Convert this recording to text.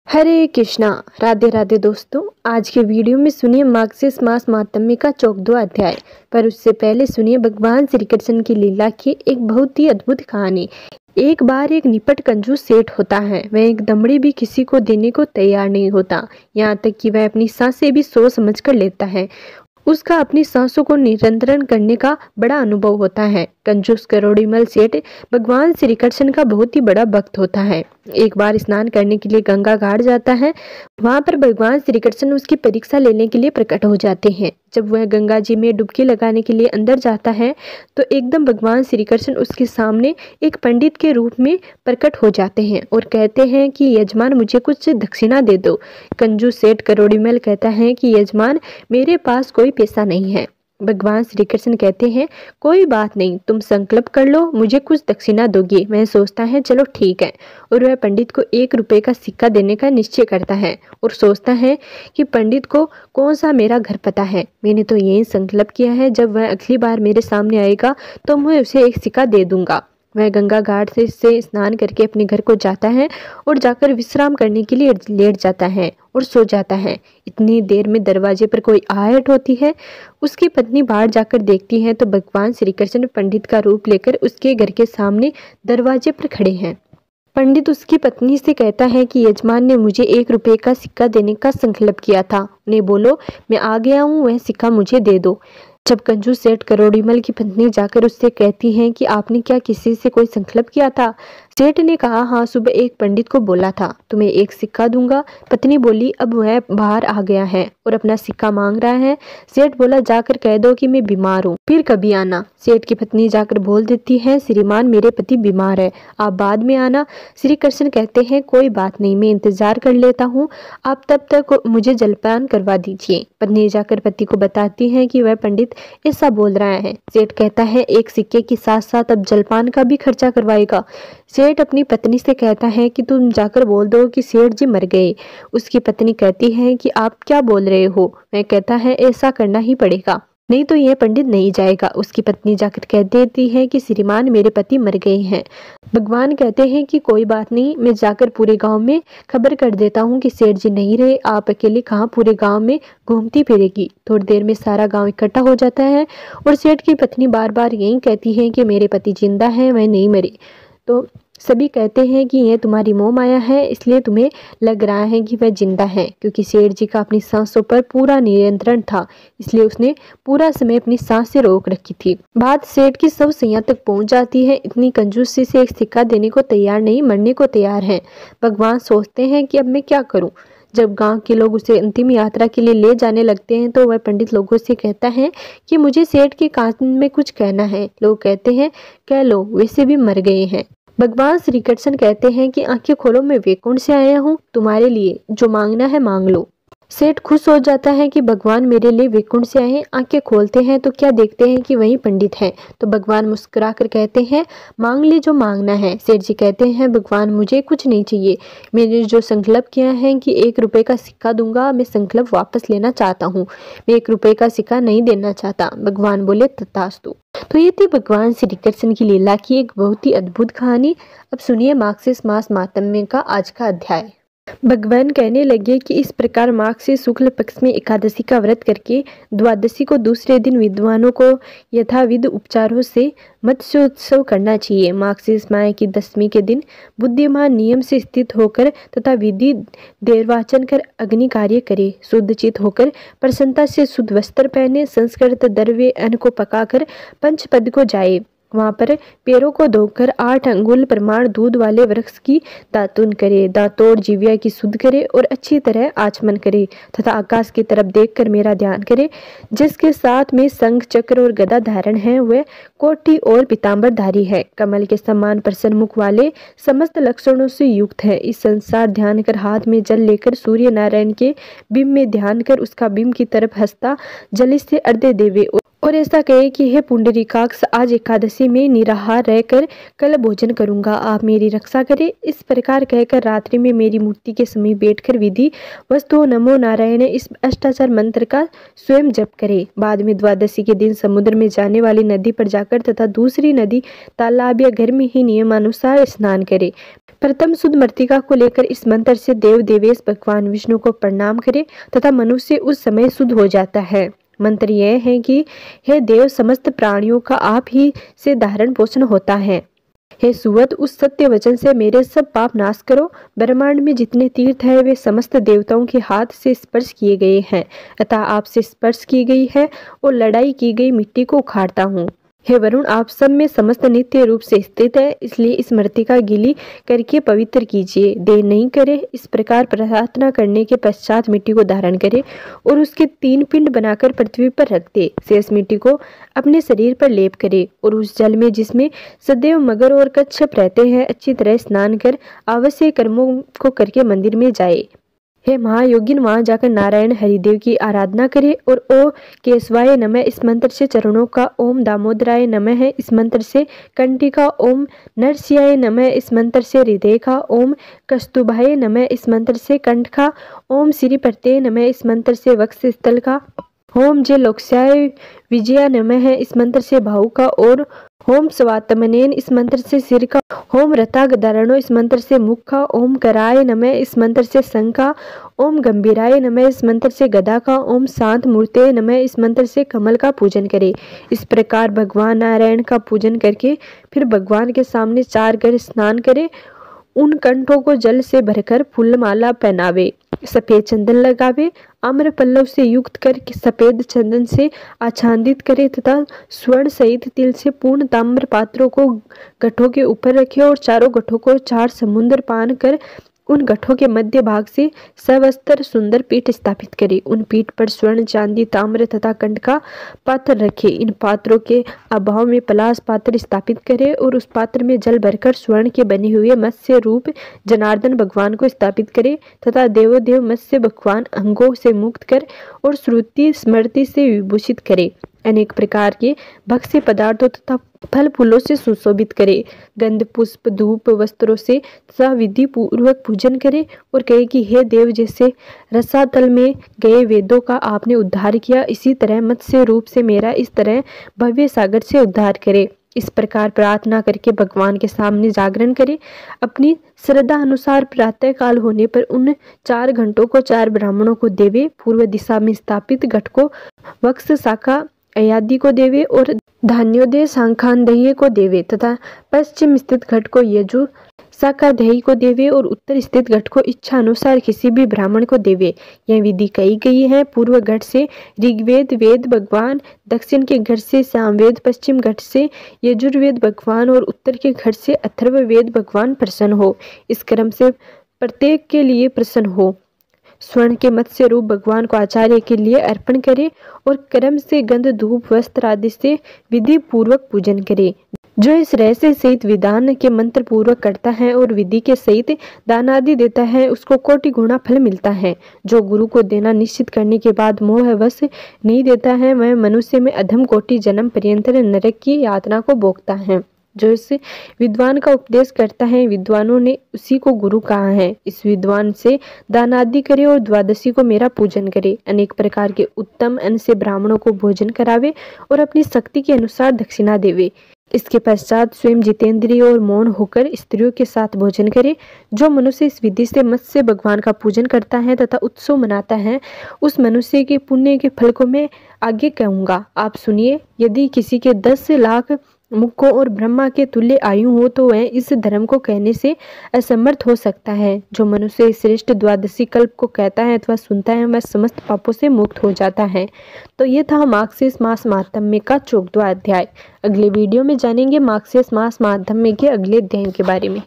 हरे कृष्णा। राधे राधे दोस्तों, आज के वीडियो में सुनिए मार्गशीर्ष मास माहात्म्य का 14वां अध्याय। पर उससे पहले सुनिए भगवान श्री कृष्ण की लीला की एक बहुत ही अद्भुत कहानी। एक बार एक निपट कंजूस सेठ होता है। वह एक दमड़ी भी किसी को देने को तैयार नहीं होता, यहाँ तक कि वह अपनी सांसें भी सोच समझ कर लेता है। उसका अपनी सांसों को नियंत्रण करने का बड़ा अनुभव होता है। कंजूस करोड़ीमल सेठ भगवान श्री कृष्ण का बहुत ही बड़ा भक्त होता है। एक बार स्नान करने के लिए गंगा घाट जाता है। वहां पर भगवान श्री कृष्ण उसकी परीक्षा लेने के लिए प्रकट हो जाते हैं। जब वह गंगा जी में डुबकी लगाने के लिए अंदर जाता है तो एकदम भगवान श्री कृष्ण उसके सामने एक पंडित के रूप में प्रकट हो जाते हैं और कहते हैं कि यजमान, मुझे कुछ दक्षिणा दे दो। कंजूस सेठ करोड़ीमल कहता है कि यजमान, मेरे पास कोई पैसा नहीं है। भगवान श्री कृष्ण कहते हैं, कोई बात नहीं, तुम संकल्प कर लो, मुझे कुछ दक्षिणा दोगे। वह सोचता है चलो ठीक है, और वह पंडित को 1 रुपए का सिक्का देने का निश्चय करता है और सोचता है कि पंडित को कौन सा मेरा घर पता है। मैंने तो यही संकल्प किया है, जब वह अगली बार मेरे सामने आएगा तो मैं उसे एक सिक्का दे दूंगा। वह गंगा घाट से स्नान करके अपने घर को जाता है और जाकर विश्राम करने के लिए लेट जाता है और सो जाता है। इतनी देर में दरवाजे पर कोई आहट होती है। उसकी पत्नी बाहर जाकर देखती है तो भगवान श्री कृष्ण पंडित का रूप लेकर उसके घर के सामने दरवाजे पर खड़े हैं। पंडित उसकी पत्नी से कहता है कि यजमान ने मुझे 1 रुपए का सिक्का देने का संकल्प किया था, उन्हें बोलो मैं आ गया हूँ, वह सिक्का मुझे दे दो। जब कंजूस सेठ करोड़ीमल की पत्नी जाकर उससे कहती है कि आपने क्या किसी से कोई संकल्प किया था? सेठ ने कहा, हाँ, सुबह एक पंडित को बोला था तुम्हें 1 सिक्का दूंगा। पत्नी बोली, अब वह बाहर आ गया है और अपना सिक्का मांग रहा है। सेठ बोला, जाकर कह दो कि मैं बीमार हूँ, फिर कभी आना। सेठ की पत्नी जाकर बोल देती है, श्रीमान, मेरे पति बीमार है, आप बाद में आना। श्री कृष्ण कहते हैं, कोई बात नहीं, मैं इंतजार कर लेता हूँ, आप तब तक मुझे जलपान करवा दीजिए। पत्नी जाकर पति को बताती है कि वह पंडित ऐसा बोल रहा है। सेठ कहता है, 1 सिक्के के साथ साथ अब जलपान का भी खर्चा करवाएगा। सेठ अपनी पत्नी से कहता है कि तुम जाकर बोल दो कि सेठ जी मर गए। उसकी पत्नी कहती है कि आप क्या बोल रहे हो? वह कहता है, ऐसा करना ही पड़ेगा, नहीं तो यह पंडित नहीं जाएगा। उसकी पत्नी जाकर कह देती है कि श्रीमान, मेरे पति मर गए हैं। भगवान कहते हैं कि कोई बात नहीं, मैं जाकर पूरे गांव में खबर कर देता हूँ कि सेठ जी नहीं रहे, आप अकेले कहाँ पूरे गांव में घूमती फिरेगी। थोड़ी देर में सारा गांव इकट्ठा हो जाता है और सेठ की पत्नी बार बार यही कहती है कि मेरे पति जिंदा है, वह नहीं मरे। तो सभी कहते हैं कि यह तुम्हारी मोह माया है, इसलिए तुम्हें लग रहा है कि वह जिंदा है, क्योंकि सेठ जी का अपनी सांसों पर पूरा नियंत्रण था, इसलिए उसने पूरा समय अपनी सांस से रोक रखी थी। बात सेठ की सब सैया तक पहुंच जाती है। इतनी कंजूसी से 1 सिक्का देने को तैयार नहीं, मरने को तैयार है। भगवान सोचते हैं कि अब मैं क्या करूं। जब गांव के लोग उसे अंतिम यात्रा के लिए ले जाने लगते हैं तो वह पंडित लोगों से कहता है कि मुझे सेठ के कान में कुछ कहना है। लोग कहते हैं, कह लो, वैसे भी मर गए हैं। भगवान श्री कृष्ण कहते हैं कि आंखें खोलो, मैं वैकुंठ से आया हूँ, तुम्हारे लिए जो मांगना है मांग लो। सेठ खुश हो जाता है कि भगवान मेरे लिए वैकुंठ से आए। आंखें खोलते हैं तो क्या देखते हैं कि वही पंडित है। तो भगवान मुस्कुराकर कहते हैं, मांग ले जो मांगना है। सेठ जी कहते हैं, भगवान मुझे कुछ नहीं चाहिए, मैंने जो संकल्प किया है कि 1 रुपए का सिक्का दूंगा, मैं संकल्प वापस लेना चाहता हूँ, मैं 1 रुपए का सिक्का नहीं देना चाहता। भगवान बोले, तथास्तु। तो ये थी भगवान श्री कृष्ण की लीला की एक बहुत ही अद्भुत कहानी। अब सुनिए मार्गशीर्ष मास माहात्म्य का आज का अध्याय। भगवान कहने लगे कि इस प्रकार माघ से शुक्ल पक्ष में एकादशी का व्रत करके द्वादशी को दूसरे दिन विद्वानों को यथाविध उपचारों से मत्स्योत्सव करना चाहिए। मार्गशीर्ष माह की 10वीं के दिन बुद्धिमान नियम से स्थित होकर तथा विधि देववाचन कर अग्नि कार्य करे। शुद्ध चित होकर प्रसन्नता से शुद्ध वस्त्र पहने, संस्कृत द्रव्य अन्न को पकाकर पंचपद को जाए। वहां पर पैरों को धोकर 8 अंगुल प्रमाण दूध वाले वृक्ष की दातुन करे, दांतों जिव्या की शुद्ध करे और अच्छी तरह आचमन करे तथा आकाश की तरफ देखकर मेरा ध्यान करे। जिसके साथ में शंख चक्र और गदा धारण है, वह कोटि और पीताम्बर धारी है, कमल के समान प्रसन्न मुख वाले, समस्त लक्षणों से युक्त है। इस संसार ध्यान कर हाथ में जल लेकर सूर्य नारायण के बिंब में ध्यान कर उसका बिंब की तरफ हंसता जल से अर्घ्य देवे और ऐसा कहे कि हे पुंडरीकाक्ष, आज एकादशी में निराहार रहकर कल भोजन करूंगा, आप मेरी रक्षा करें। इस प्रकार कहकर रात्रि में मेरी मूर्ति के समीप बैठकर विधि वस्तु नमो नारायण इस अष्टाचार मंत्र का स्वयं जप करे। बाद में द्वादशी के दिन समुद्र में जाने वाली नदी पर जाकर तथा दूसरी नदी तालाब या घर में ही नियमानुसार स्नान करे। प्रथम शुद्ध मृतिका को लेकर इस मंत्र से देव देवेश भगवान विष्णु को प्रणाम करे तथा मनुष्य उस समय शुद्ध हो जाता है। मंत्र यह है कि हे देव, समस्त प्राणियों का आप ही से धारण पोषण होता है। हे सुवत, उस सत्य वचन से मेरे सब पाप नाश करो। ब्रह्मांड में जितने तीर्थ है वे समस्त देवताओं के हाथ से स्पर्श किए गए हैं अतः आपसे स्पर्श की गई है और लड़ाई की गई मिट्टी को उखाड़ता हूँ। हे वरुण, आप सब में समस्त नित्य रूप से स्थित है, इसलिए इस मृतिका गीली करके पवित्र कीजिए। देर नहीं करे। इस प्रकार प्रार्थना करने के पश्चात मिट्टी को धारण करे और उसके 3 पिंड बनाकर पृथ्वी पर रख दे। शेष मिट्टी को अपने शरीर पर लेप करे और उस जल में जिसमें सदैव मगर और कच्छप रहते हैं अच्छी तरह स्नान कर आवश्यक कर्मों को करके मंदिर में जाए। हे महायोगिन, वहां जाकर नारायण हरिदेव की आराधना करे और ओ केशवाय नमः इस मंत्र से चरणों का, ओम दामोदराय नमः इस मंत्र से कंठी का, ओम नरसिंहाय नमः इस मंत्र से हृदय का, ओम कस्तुभाय नमः इस मंत्र से कंठ का, ओम श्रीपते नमः इस मंत्र से वक्ष स्थल का, ओम जय लोकस्याय विजया नमः इस मंत्र से भाव का और ओम स्वात्मनेन इस मंत्र से सिर का, ओम रतागदारणो इस मंत्र से मुख का, ओम कराय नमः इस मंत्र से संग का, ओम गंभीराय नमः इस मंत्र से गदा का, ओम शांत मूर्ते नमः इस मंत्र से कमल का पूजन करे। इस प्रकार भगवान नारायण का पूजन करके फिर भगवान के सामने 4 बार स्नान करे। उन कंठों को जल से भरकर फूलमाला पहनावे, सफेद चंदन लगावे, आम्र पल्लव से युक्त कर सफेद चंदन से आच्छादित करे तथा स्वर्ण सहित तिल से पूर्ण ताम्र पात्रों को गठों के ऊपर रखे और चारों गठों को 4 समुद्र पान कर उन गठों के मध्य भाग से सवस्त्र सुंदर पीठ स्थापित करे। उन पीठ पर स्वर्ण, चांदी, ताम्र तथा कंठ का पात्र रखे। इन पात्रों के अभाव में पलाश पात्र स्थापित करे और उस पात्र में जल भरकर स्वर्ण के बने हुए मत्स्य रूप जनार्दन भगवान को स्थापित करे तथा देवोदेव मत्स्य भगवान अंगों से मुक्त कर और श्रुति स्मृति से विभूषित करे। अनेक प्रकार के भक्ष्य पदार्थों तथा फल फूलों से सुशोभित करे। गंध, पुष्प, धूप वस्त्रों से तथा विधि पूर्वक पूजन करे और कहे कि हे देव, जैसे रसातल में गए वेदों का आपने उद्धार किया, इसी तरह मत्स्य रूप से मेरा इस तरह भव्य सागर से उद्धार करे। इस प्रकार प्रार्थना करके भगवान के सामने जागरण करे। अपनी श्रद्धा अनुसार प्रातः काल होने पर उन 4 घंटों को 4 ब्राह्मणों को देवे। पूर्व दिशा में स्थापित घट को वक्ष शाखा अयादि को देवे और धान्योदय शाखांदह्य को देवे तथा पश्चिम स्थित घट को यजु शाखादह्य को देवे और उत्तर स्थित घट को इच्छा अनुसार किसी भी ब्राह्मण को देवे। यह विधि कही गई है। पूर्व घट से ऋग्वेद वेद भगवान, दक्षिण के घट से सामवेद, पश्चिम घट से यजुर्वेद भगवान और उत्तर के घट से अथर्ववेद भगवान प्रसन्न हो। इस क्रम से प्रत्येक के लिए प्रसन्न हो। स्वर्ण के मत्स्य रूप भगवान को आचार्य के लिए अर्पण करे और क्रम से गंध, धूप, वस्त्र आदि से विधि पूर्वक पूजन करे। जो इस रहस्य सहित विधान के मंत्र पूर्वक करता है और विधि के सहित दान आदि देता है, उसको कोटि गुना फल मिलता है। जो गुरु को देना निश्चित करने के बाद मोहवश नहीं देता है, वह मनुष्य में अधम कोटि जन्म पर्यंत नरक की यातना को भोगता है। जो इस विद्वान का उपदेश करता है, विद्वानों ने उसी को गुरु कहा है। इस विद्वान से दान आदि करे और द्वादशी को मेरा पूजन करे। अनेक प्रकार के उत्तम अन्न से ब्राह्मणों को भोजन करावे और अपनी शक्ति के अनुसार दक्षिणा देवे। इसके पश्चात स्वयं जितेंद्रिय और मौन होकर स्त्रियों के साथ भोजन करे। जो मनुष्य इस विधि से मत्स्य भगवान का पूजन करता है तथा उत्सव मनाता है, उस मनुष्य के पुण्य के फल को मैं आगे कहूँगा, आप सुनिए। यदि किसी के 10 लाख मुख और ब्रह्मा के तुल्य आयु हो तो वह इस धर्म को कहने से असमर्थ हो सकता है। जो मनुष्य श्रेष्ठ द्वादशी कल्प को कहता है अथवा सुनता है, वह समस्त पापों से मुक्त हो जाता है। तो ये था मार्गशीर्ष मास महात्म्य का 14वां अध्याय। अगले वीडियो में जानेंगे मार्गशीर्ष मास महात्म्य के अगले अध्याय के बारे में।